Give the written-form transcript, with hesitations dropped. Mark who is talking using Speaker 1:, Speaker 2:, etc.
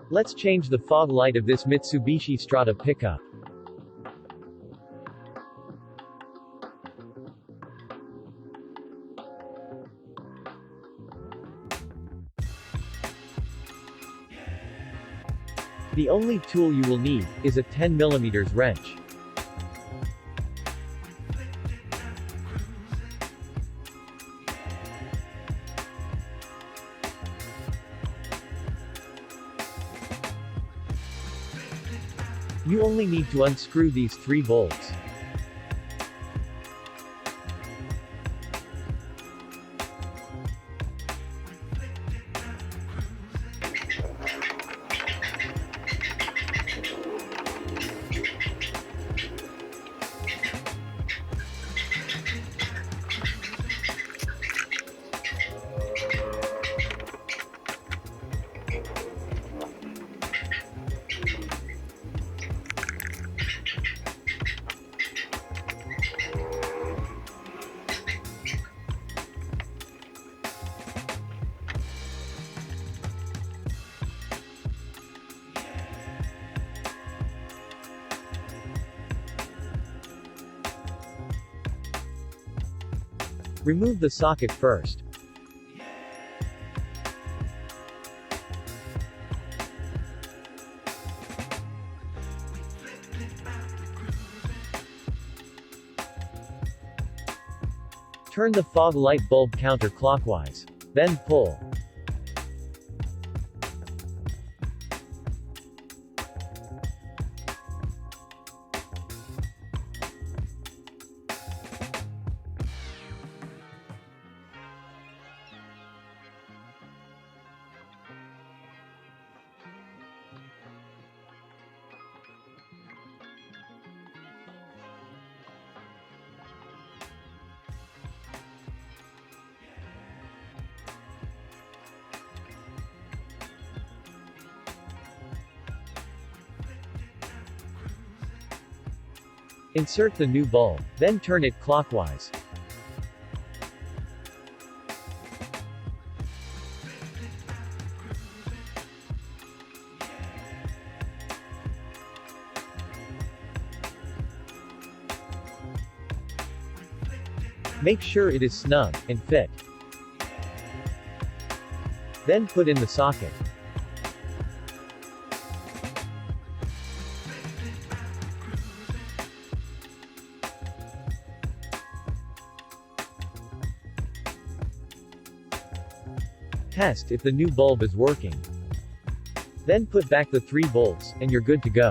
Speaker 1: Let's change the fog light of this Mitsubishi Strada pickup. The only tool you will need is a 10mm wrench. You only need to unscrew these 3 bolts. Remove the socket first. Turn the fog light bulb counterclockwise. Then pull. Insert the new bulb, then turn it clockwise. Make sure it is snug and fit. Then put in the socket. Test if the new bulb is working. Then put back the 3 bolts, and you're good to go.